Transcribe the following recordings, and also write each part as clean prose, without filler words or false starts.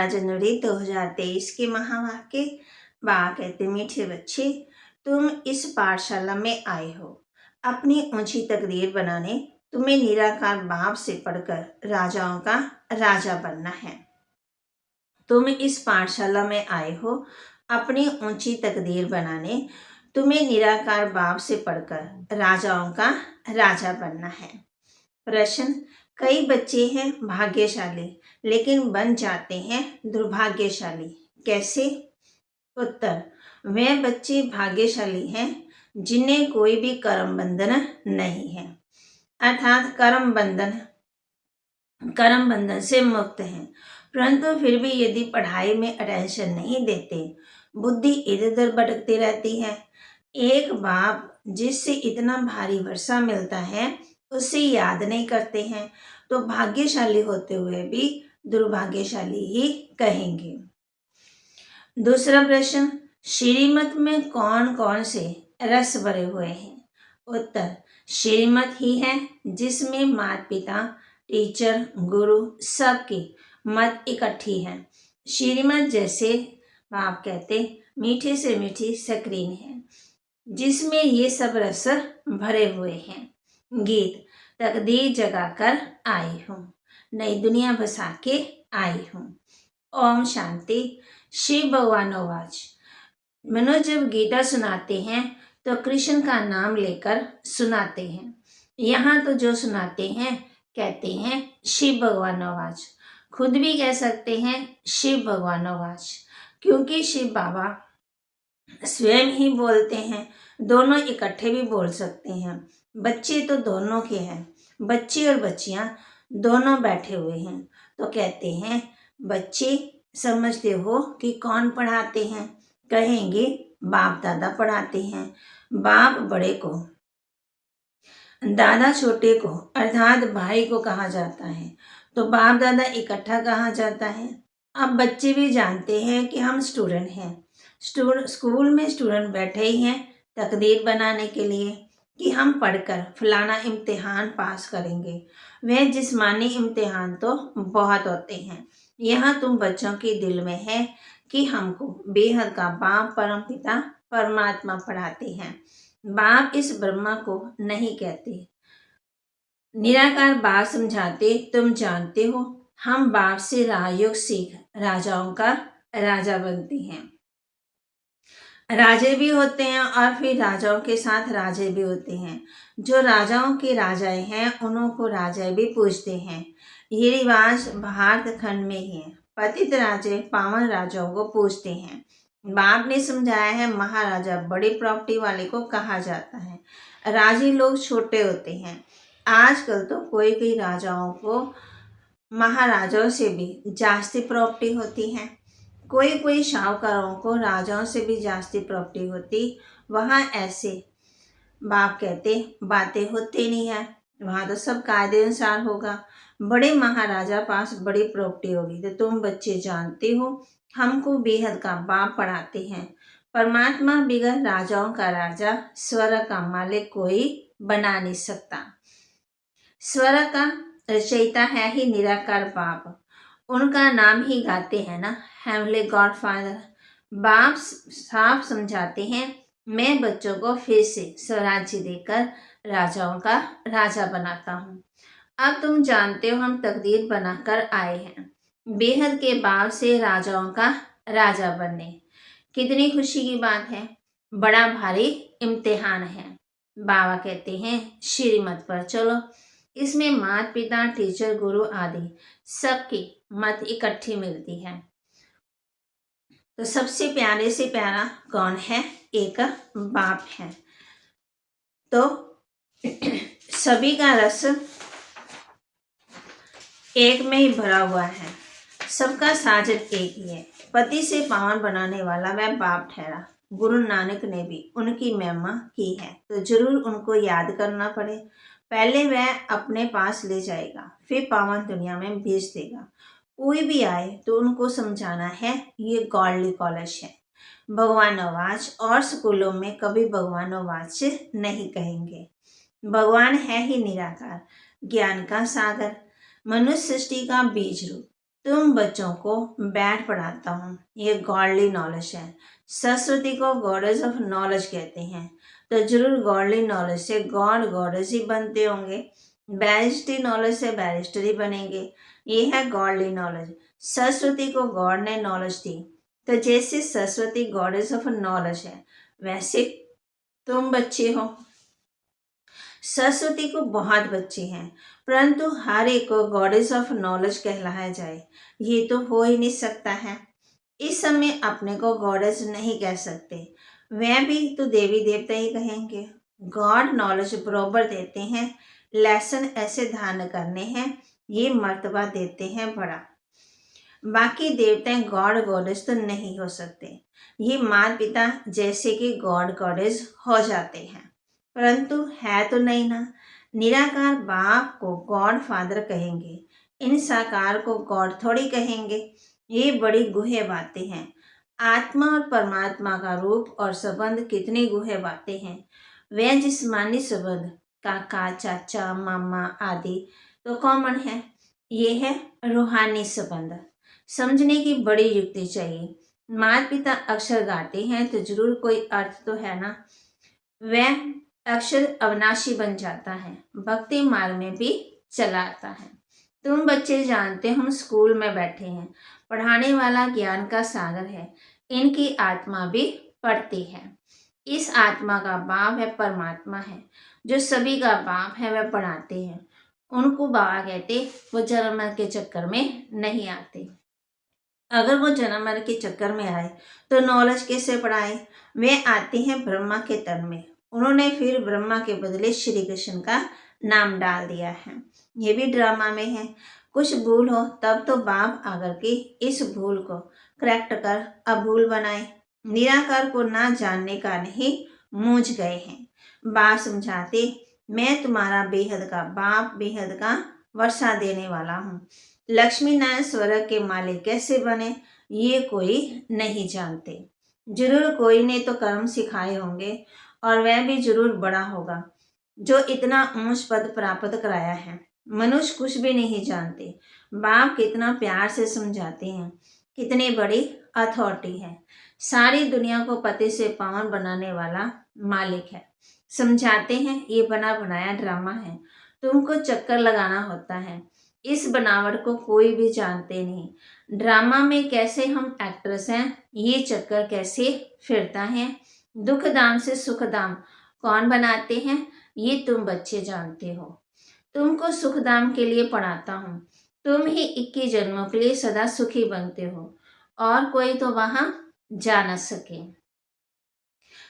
जनवरी 2023 के महावाक्य। बाबा कहते, मीठे बच्चे, तुम इस पाठशाला में आए हो अपनी ऊंची तकदीर बनाने। तुम्हें निराकार बाप से पढ़कर राजाओं का राजा बनना है। तुम इस पाठशाला में आए हो अपनी ऊंची तकदीर बनाने। तुम्हें निराकार बाप से पढ़कर राजाओं का राजा बनना है। प्रश्न, कई बच्चे हैं भाग्यशाली लेकिन बन जाते हैं दुर्भाग्यशाली, कैसे? उत्तर, वे बच्चे भाग्यशाली हैं जिन्हें कोई भी कर्म बंधन नहीं है, अर्थात कर्म बंधन से मुक्त हैं, परंतु फिर भी यदि पढ़ाई में अटेंशन नहीं देते, बुद्धि इधर उधर भटकती रहती है। एक बाप जिससे इतना भारी वर्षा मिलता है उसे याद नहीं करते हैं, तो भाग्यशाली होते हुए भी दुर्भाग्यशाली ही कहेंगे। दूसरा प्रश्न, श्रीमत में कौन कौन से रस भरे हुए हैं? उत्तर, श्रीमत ही है जिसमें माता पिता, टीचर, गुरु सबकी मत इकट्ठी है। श्रीमत जैसे बाप कहते मीठे से मीठी स्क्रीन है जिसमें ये सब रस भरे हुए हैं। गीत, तकदीर जगाकर आई हूँ, नई दुनिया बसा के आई हूँ। ओम शांति। शिव भगवानोवाच। मनोज जब गीता सुनाते हैं तो कृष्ण का नाम लेकर सुनाते हैं। यहाँ तो जो सुनाते हैं कहते हैं शिव भगवानोवाच। खुद भी कह सकते हैं शिव भगवानोवाच, क्योंकि शिव बाबा स्वयं ही बोलते हैं। दोनों इकट्ठे भी बोल सकते हैं। बच्चे तो दोनों के हैं, बच्चे और बच्चियां दोनों बैठे हुए हैं, तो कहते हैं बच्चे समझते हो कि कौन पढ़ाते हैं? कहेंगे बाप दादा पढ़ाते हैं। बाप बड़े को, दादा छोटे को, अर्थात भाई को कहा जाता है, तो बाप दादा इकट्ठा कहा जाता है। अब बच्चे भी जानते हैं कि हम स्टूडेंट हैं। स्कूल में स्टूडेंट बैठे ही हैं तकदीर बनाने के लिए कि हम पढ़कर फलाना इम्तिहान पास करेंगे। वह जिस्मानी इम्तिहान तो बहुत होते हैं। यहाँ तुम बच्चों के दिल में है कि हमको बेहद का बाप परम पिता परमात्मा पढ़ाते हैं। बाप इस ब्रह्मा को नहीं कहते, निराकार बाप समझाते। तुम जानते हो हम बाप से राजयोग सीख राजाओं का राजा बनते हैं। राजे भी होते हैं और फिर राजाओं के साथ राजे भी होते हैं। जो राजाओं के राजाएं हैं उन्हों को राजा भी पूजते हैं। ये रिवाज भारत खंड में ही है। पतित राजे पावन राजाओं को पूजते हैं। बाप ने समझाया है महाराजा बड़ी प्रॉपर्टी वाले को कहा जाता है, राजे लोग छोटे होते हैं। आजकल तो कोई राजाओं को महाराजाओं से भी जास्ती प्रॉपर्टी होती है। कोई शाहूकारों को राजाओं से भी जास्ती प्रॉपर्टी होती। वहाँ ऐसे बाप कहते बातें होती नहीं है, वहाँ तो सब कायदे अनुसार होगा। बड़े महाराजा पास बड़ी प्रॉपर्टी होगी। तो तुम बच्चे जानते हो हमको बेहद का बाप पढ़ाते हैं। परमात्मा बिगड़ राजाओं का राजा, स्वर्ग का मालिक कोई बना नहीं सकता। स्वर्ग का रचयिता है ही निराकार बाप, उनका नाम ही गाते हैं ना, हेवनली गॉडफादर। बाप साफ समझाते हैं मैं बच्चों को फिर से स्वराज्य देकर राजाओं का राजा बनाता हूँ। अब तुम जानते हो हम तकदीर बनाकर आए हैं बेहद के बाप से राजाओं का राजा बनने। कितनी खुशी की बात है, बड़ा भारी इम्तिहान है। बाबा कहते हैं श्रीमत पर चलो। इसमें माता पिता, टीचर, गुरु आदि सबकी मत इकट्ठी मिलती है। तो सबसे प्यारे से प्यारा कौन है? एक बाप है। तो सभी का रस एक में ही भरा हुआ है, सबका साजन एक ही है। पति से पावन बनाने वाला वह बाप ठहरा। गुरु नानक ने भी उनकी महिमा की है, तो जरूर उनको याद करना पड़े। पहले वह अपने पास ले जाएगा, फिर पावन दुनिया में भेज देगा। कोई भी आए तो उनको समझाना है ये गॉडली कॉलेज है, भगवानोवाच, और स्कूलों में कभी भगवानोवाच नहीं कहेंगे। भगवान है ही निराकार, ज्ञान का सागर, मनुष्य सृष्टि का बीज रूप। तुम बच्चों को बैठ पढ़ाता हूँ, ये गॉडली नॉलेज है। सरस्वती को गॉडेस ऑफ नॉलेज कहते हैं, तो जरूर गॉडली नॉलेज से गॉड गॉडेस ही बनते होंगे। बैरिस्ट्री नॉलेज से बैरिस्टर ही बनेंगे। ये है गॉडली नॉलेज। सरस्वती को गॉड ने नॉलेज दी, तो जैसे सरस्वती गॉडेस ऑफ नॉलेज है, वैसे तुम बच्चे हो। सरस्वती को बहुत बच्चे हैं, परंतु हर एक को गॉडेस ऑफ नॉलेज कहलाया जाए, ये तो हो ही नहीं सकता है। इस समय अपने को गॉडेस नहीं कह सकते, वह भी तो देवी देवता ही कहेंगे। गॉड नॉलेज बरोबर देते हैं, लेसन ऐसे धारण करने हैं, ये मर्तबा देते हैं बड़ा। बाकी देवताएं गॉड गॉडेस तो नहीं हो सकते, ये माता पिता जैसे कि गॉड गॉडेस हो जाते हैं, परंतु है तो नहीं ना। निराकार बाप को गॉड फादर कहेंगे, इन साकार को गॉड थोड़ी कहेंगे। ये बड़ी गुह्य बातें हैं। आत्मा और परमात्मा का रूप और संबंध कितनी गुह्य बातें हैं। वह जिस्मानी संबंध काका चाचा मामा आदि तो कॉमन है, ये है रूहानी संबंध। समझने की बड़ी युक्ति चाहिए। माता पिता अक्षर गाते हैं तो जरूर कोई अर्थ तो है ना। वह अक्षर अविनाशी बन जाता है, भक्ति मार्ग में भी चला आता है। तुम बच्चे जानते हम स्कूल में बैठे हैं, पढ़ाने वाला ज्ञान का सागर है, इनकी आत्मा भी पढ़ती है। इस आत्मा का बाप है परमात्मा है, जो सभी का बाप है, वह पढ़ाते हैं। उनको बाबा कहते, वो जन्म मरण के चक्कर में नहीं आते। अगर वो जन्म मरण के चक्कर में आए तो नॉलेज कैसे पढ़ाए। वे आते हैं ब्रह्मा के तन में, उन्होंने फिर ब्रह्मा के बदले श्री कृष्ण का नाम डाल दिया है। ये भी ड्रामा में है। कुछ भूल हो तब तो बाप आकर के इस भूल को करेक्ट कर अभूल बनाए। निराकार को ना जानने का नहीं मूझ गए हैं। बाप समझाते, मैं तुम्हारा बेहद का बाप, बेहद का वर्षा देने वाला हूँ। लक्ष्मी नारायण स्वर्ग के मालिक कैसे बने, ये कोई नहीं जानते। जरूर कोई ने तो कर्म सिखाए होंगे और वह भी जरूर बड़ा होगा, जो इतना ऊंच पद प्राप्त कराया है। मनुष्य कुछ भी नहीं जानते। बाप कितना प्यार से समझाते हैं, कितनी बड़ी अथॉरिटी है। सारी दुनिया को पति से पावन बनाने वाला मालिक है। समझाते हैं ये बना बनाया ड्रामा है, तुमको चक्कर लगाना होता है। इस बनावट को कोई भी जानते नहीं। ड्रामा में कैसे हम एक्ट्रेस हैं, ये चक्कर कैसे फिरता है। दुख दाम से सुख दाम कौन बनाते हैं, ये तुम बच्चे जानते हो। तुमको सुख दाम के लिए पढ़ाता हूँ, तुम ही 21 जन्मों के लिए सदा सुखी बनते हो, और कोई तो वहां जा न सके।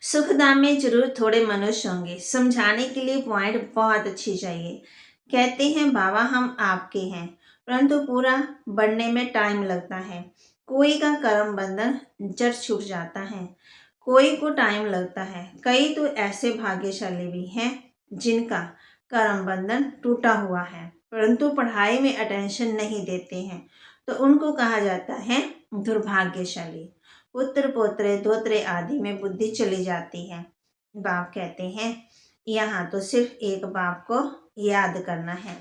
सुखधाम में जरूर थोड़े मनुष्य होंगे, समझाने के लिए पॉइंट बहुत अच्छी चाहिए। कहते हैं बाबा हम आपके हैं, परंतु पूरा बनने में टाइम लगता है। कोई का कर्म बंधन जट छूट जाता है, कोई को टाइम लगता है। कई तो ऐसे भाग्यशाली भी हैं जिनका कर्म बंधन टूटा हुआ है, परंतु पढ़ाई में अटेंशन नहीं देते हैं, तो उनको कहा जाता है दुर्भाग्यशाली। पुत्र पोत्रे धोत्रे आदि में बुद्धि चली जाती है। बाप कहते हैं यहाँ तो सिर्फ एक बाप को याद करना है।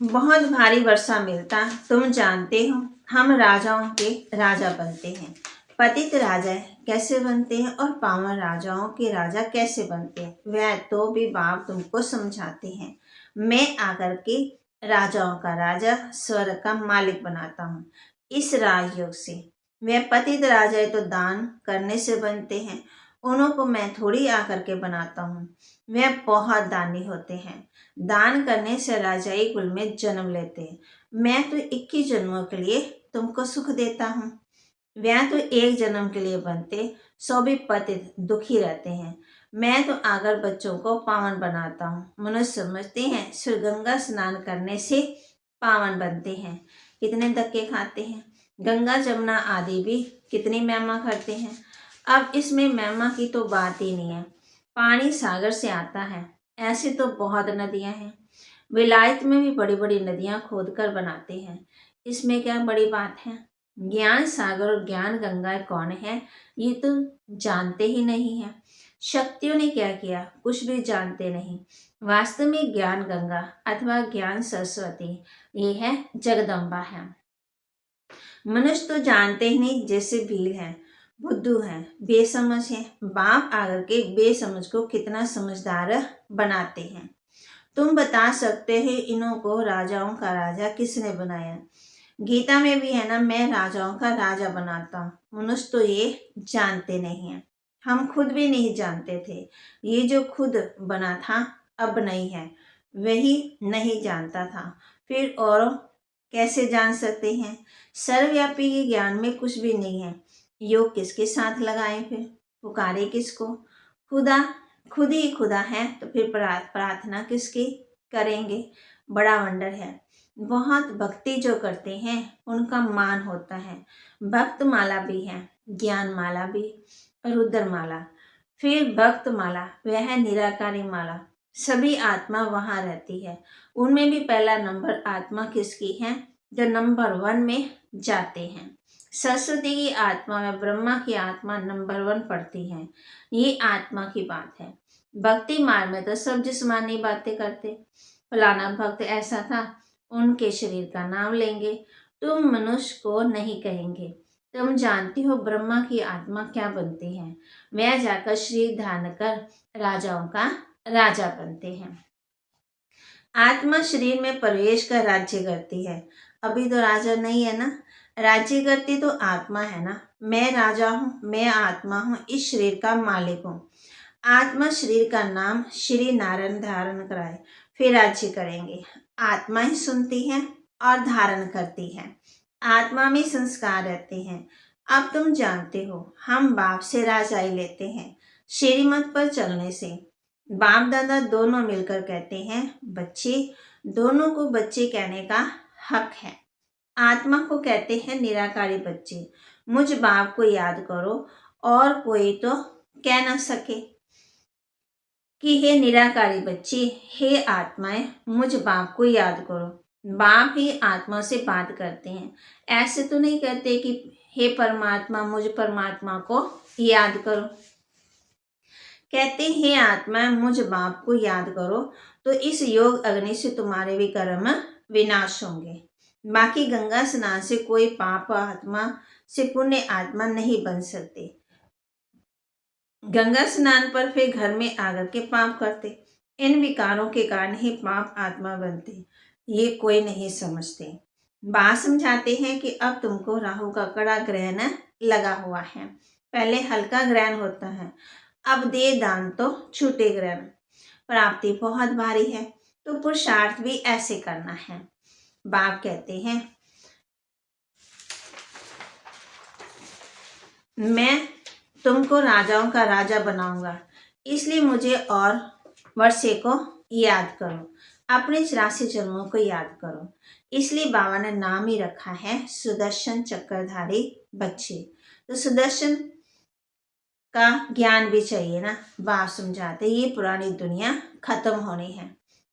बहुत भारी वर्षा मिलता, तुम जानते हो हम राजाओं के राजा बनते हैं। पतित राजा कैसे बनते हैं और पावन राजाओं के राजा कैसे बनते हैं, वह तो भी बाप तुमको समझाते हैं। मैं आकर के राजाओं का राजा, स्वर्ग का मालिक बनाता हूँ इस राजयोग से। वह पतित राजा तो दान करने से बनते हैं, उन्हों को मैं थोड़ी आकर के बनाता हूँ। वह बहुत दानी होते हैं, दान करने से राजाई कुल में जन्म लेते हैं। मैं तो 21 जन्मों के लिए तुमको सुख देता हूँ। वह तो एक जन्म के लिए बनते, सो भी पतित दुखी रहते हैं। मैं तो आकर बच्चों को पावन बनाता हूँ। मनुष्य समझते हैं सिर्फ गंगा स्नान करने से पावन बनते हैं, कितने धक्के खाते हैं। गंगा जमुना आदि भी कितनी महिमा करते हैं। अब इसमें महिमा की तो बात ही नहीं है। पानी सागर से आता है, ऐसे तो बहुत नदियां हैं। विलायत में भी बड़ी बड़ी नदियां खोदकर बनाते हैं, इसमें क्या बड़ी बात है। ज्ञान सागर और ज्ञान गंगा कौन है, ये तो जानते ही नहीं है। शक्तियों ने क्या किया, कुछ भी जानते नहीं। वास्तव में ज्ञान गंगा अथवा ज्ञान सरस्वती ये है, जगदम्बा है। मनुष्य तो जानते ही नहीं, जैसे भील है, बुद्धू है, बेसमझ है। बाप आकर के बेसमझ को कितना समझदार बनाते हैं। तुम बता सकते हो इन्हों को राजाओं का राजा किसने बनाया? गीता में भी है ना, मैं राजाओं का राजा बनाता हूँ। मनुष्य तो ये जानते नहीं है, हम खुद भी नहीं जानते थे। ये जो खुद बना था अब नहीं है, वही नहीं जानता था, फिर और कैसे जान सकते हैं? सर्वव्यापी के ज्ञान में कुछ भी नहीं है। योग किसके साथ लगाए, फिर पुकारे किसको? खुदा खुद ही खुदा है, तो फिर प्रार्थना किसकी करेंगे? बड़ा वंडर है। बहुत भक्ति जो करते हैं उनका मान होता है। भक्त माला भी है, ज्ञान माला भी, रुद्र माला, फिर भक्त माला, वह है निराकारी माला। सभी आत्मा वहाँ रहती है। उनमें भी पहला नंबर आत्मा किसकी है? जो नंबर 1 में जाते हैं। सरस्वती की आत्मा में ब्रह्मा की आत्मा नंबर 1 पढ़ती है। ये आत्मा की बात है। भक्ति मार्ग में तो सब जिस्मानी बातें करते, फलाना भक्त ऐसा था, उनके शरीर का नाम लेंगे। तुम मनुष्य को नहीं कहेंगे। तुम जानती हो ब्रह्मा की आत्मा क्या बनती है? वह जाकर शरीर धारण कर राजाओं का राजा बनते हैं। आत्मा शरीर में प्रवेश कर राज्य करती है। अभी तो राजा नहीं है ना, राज्य करती तो आत्मा है ना। मैं राजा हूँ, मैं आत्मा हूँ, इस शरीर का मालिक हूँ। आत्मा शरीर का नाम श्री नारायण धारण कराए, फिर राज्य करेंगे। आत्मा ही सुनती है और धारण करती है। आत्मा में संस्कार रहते हैं। अब तुम जानते हो, हम बाप से राजाई लेते हैं, श्रीमत पर चलने से। बाप दादा दोनों मिलकर कहते हैं बच्चे, दोनों को बच्चे कहने का हक है। आत्मा को कहते हैं निराकारी बच्चे। मुझ बाप को याद करो, और कोई तो कह न सके कि हे निराकारी बच्चे, हे आत्माएं, मुझ बाप को याद करो। बाप ही आत्मा से बात करते हैं। ऐसे तो नहीं कहते कि हे परमात्मा, मुझ परमात्मा को याद करो। कहते हे आत्मा, मुझ बाप को याद करो, तो इस योग अग्नि से तुम्हारे भी कर्म विनाश होंगे। बाकी गंगा स्नान से कोई पाप आत्मा से पुण्य आत्मा नहीं बन सकते। गंगा स्नान पर फिर घर में आकर के पाप करते। इन विकारों के कारण ही पाप आत्मा बनते, ये कोई नहीं समझते। बात समझाते हैं कि अब तुमको राहु का कड़ा ग्रहण लगा हुआ है। पहले हल्का ग्रहण होता है, अब दे दान तो छूटे ग्रहण। प्राप्ति बहुत भारी है, तो पुरुषार्थ भी ऐसे करना है। बाप कहते हैं मैं तुमको राजाओं का राजा बनाऊंगा, इसलिए मुझे और वर्षे को याद करो, अपने 84 जन्मों को याद करो। इसलिए बाबा ने नाम ही रखा है सुदर्शन चक्रधारी बच्चे। तो सुदर्शन का ज्ञान भी चाहिए ना। बाप समझाते ये पुरानी दुनिया खत्म होनी है,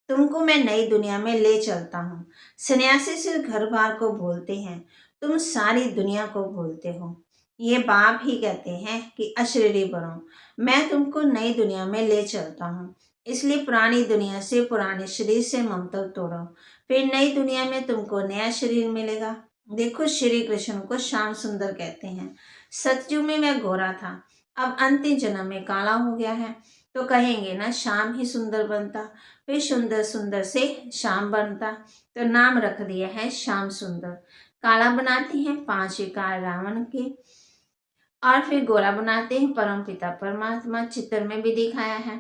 तुमको मैं नई दुनिया में ले चलता हूँ। सन्यासी सिर्फ घर बार को भूलते हैं, तुम सारी दुनिया को भूलते हो। ये बाप ही कहते हैं कि अशरीरी बनो, मैं तुमको नई दुनिया में ले चलता हूँ। इसलिए पुरानी दुनिया से, पुराने शरीर से ममता तोड़ो, फिर नई दुनिया में तुमको नया शरीर मिलेगा। देखो, श्री कृष्ण को श्याम सुंदर कहते हैं। सतयुग में मैं गोरा था, अब अंतिम जन्म में काला हो गया है, तो कहेंगे ना श्याम ही सुंदर बनता, फिर सुंदर सुंदर से श्याम बनता, तो नाम रख दिया है श्याम सुंदर। काला बनाते हैं 5 विकार रावण के, और फिर गोरा बनाते हैं परम पिता परमात्मा। चित्र में भी दिखाया है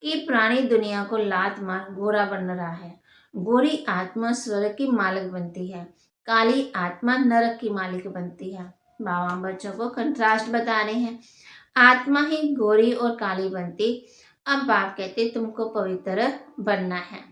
कि पुरानी दुनिया को लात मार गोरा बन रहा है। गोरी आत्मा स्वर्ग की मालिक बनती है, काली आत्मा नरक की मालिक बनती है। बाबा बच्चों को कंट्रास्ट बता रहे हैं, आत्मा ही गोरी और काली बनती। अब बाप कहते तुमको पवित्र बनना है।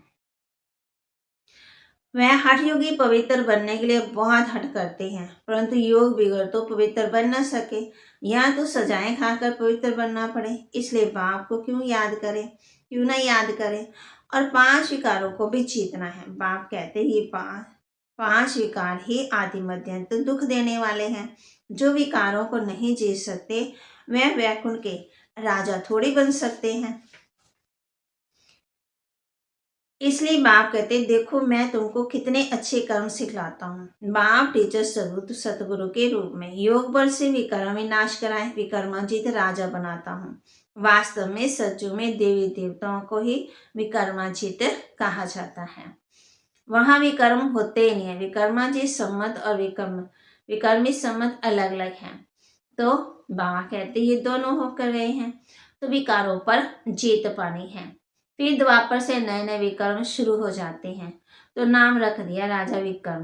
वह हठ योगी पवित्र बनने के लिए बहुत हठ करते हैं, परंतु योग बिगड़ तो पवित्र बन न सके, या तो सजाएं खाकर पवित्र बनना पड़े। इसलिए बाप को क्यों याद करें, क्यों ना याद करें। और 5 विकारों को भी जीतना है। बाप कहते ये 5 विकार ही आदि मध्य अंत दुख देने वाले हैं। जो विकारों को नहीं जीत सकते वह वैकुंठ के राजा थोड़ी बन सकते हैं। इसलिए बाप कहते देखो मैं तुमको कितने अच्छे कर्म सिखलाता हूँ। बाप टीचर सतगुरु के रूप में योग बल से विकर्म विनाश कराए विकर्माजित राजा बनाता हूँ। वास्तव में सच्चू में देवी देवताओं को ही विकर्माजित कहा जाता है। वहां विकर्म होते ही नहीं है। विकर्माजित सम्मत और विकर्मी सम्मत अलग अलग हैं। तो बाबा कहते ये दोनों होकर गए हैं तो विकारों पर जीत पानी है। फिर द्वापर से नए नए विकर्म शुरू हो जाते हैं तो नाम रख दिया राजा विक्रम।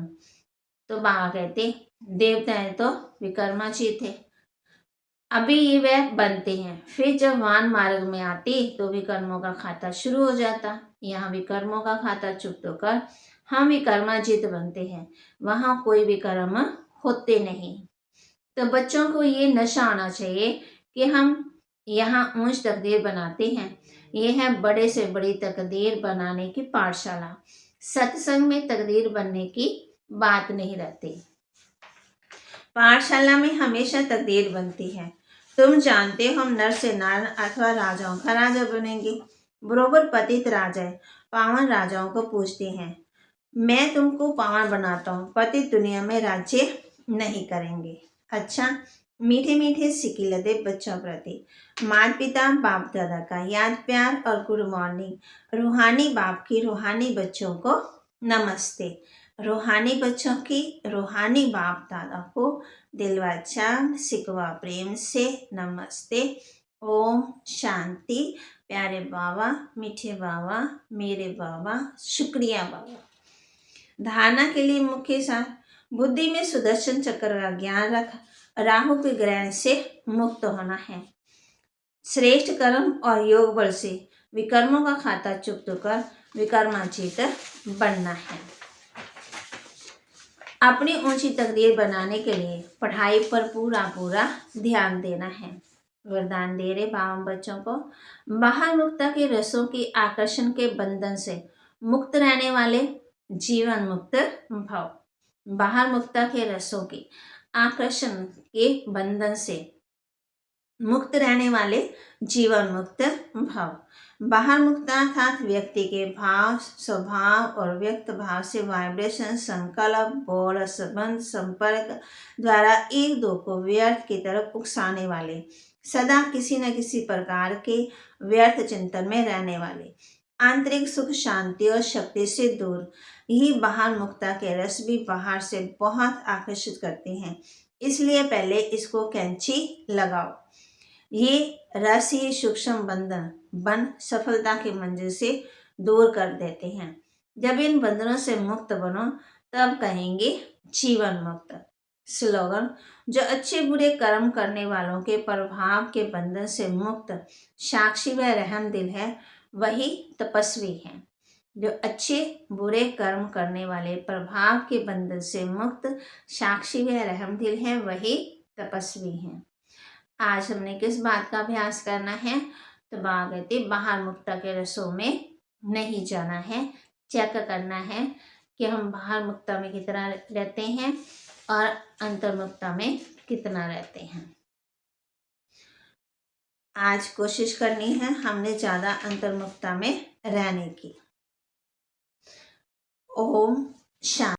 तो बाबा कहते देवताएं तो विकर्माची थे, अभी ये वह बनते हैं। फिर जब वान मार्ग में आती तो विकर्मों का खाता शुरू हो जाता। यहाँ विकर्मों का खाता चुप्त होकर हम विकर्माजित बनते हैं, वहां कोई विकर्म होते नहीं। तो बच्चों को ये नशा आना चाहिए कि हम यहाँ ऊंच तकदीर बनाते हैं। ये है बड़े से बड़ी तकदीर बनाने की पाठशाला। सत्संग में तकदीर बनने की बात नहीं रहती। पाठशाला में हमेशा तकदीर बनती है। तुम जानते हो हम नर से नर अथवा राजाओं का राजा बनेंगे। बरोबर पतित राजा पावन राजाओं को पूछते हैं, मैं तुमको पावन बनाता हूँ, पतित दुनिया में राज्य नहीं करेंगे। अच्छा, मीठे मीठे सिक्के लदे बच्चों प्रति माता पिता बाप दादा का याद प्यार और गुड मॉर्निंग। रूहानी बाप की रूहानी बच्चों को नमस्ते। रूहानी बच्चों की रूहानी बाप दादा को दिलवा चांद सिकवा प्रेम से नमस्ते। ओम शांति। प्यारे बाबा, मीठे बाबा, मेरे बाबा, शुक्रिया बाबा। धारणा के लिए मुख्य सार, बुद्धि में सुदर्शन चक्र का ज्ञान रख राहु के ग्रहण से मुक्त होना है। श्रेष्ठ कर्म और योग बल से विकर्मों का खाता चुप्त कर विकर्माचित बनना है। अपनी ऊंची तकदीर बनाने के लिए पढ़ाई पर पूरा ध्यान देना है। वरदान दे रहे बाबा बच्चों को, बाहर मुक्ता के रसों की आकर्षण के बंधन से मुक्त रहने वाले जीवन मुक्त भाव। बाहर मुक्ता के रसों की आकर्षण के बंधन से मुक्त रहने वाले जीवन मुक्त भाव। बाहर मुक्ता अर्थात व्यक्ति के भाव, स्वभाव और व्यक्त भाव से वाइब्रेशन, संकल्प, बोल, संबंध, संपर्क द्वारा एक दो को व्यर्थ की तरफ उकसाने वाले, सदा किसी न किसी प्रकार के व्यर्थ चिंतन में रहने वाले, आंतरिक सुख शांति और शक्ति से दूर। यही बाहर मुक्ता के रस भी बाहर से बहुत आकर्षित करते हैं, इसलिए पहले इसको कैंची लगाओ। ये रस ही सूक्ष्म बंधन बन सफलता के मंजिल से दूर कर देते हैं। जब इन बंधनों से मुक्त बनो तब कहेंगे जीवन मुक्त। स्लोगन, जो अच्छे बुरे कर्म करने वालों के प्रभाव के बंधन से मुक्त साक्षी व रहम दिल है वही तपस्वी है। जो अच्छे बुरे कर्म करने वाले प्रभाव के बंधन से मुक्त साक्षी व रहम दिल है वही तपस्वी है। आज हमने किस बात का अभ्यास करना है? तो बाबा कहते बाहर मुक्ता के रसों में नहीं जाना है। चेक करना है कि हम बाहर मुक्ता में कितना रहते हैं और अंतर्मुक्ता में कितना रहते हैं। आज कोशिश करनी है हमने ज़्यादा अंतर्मुक्ता में रहने की। ओम शांति।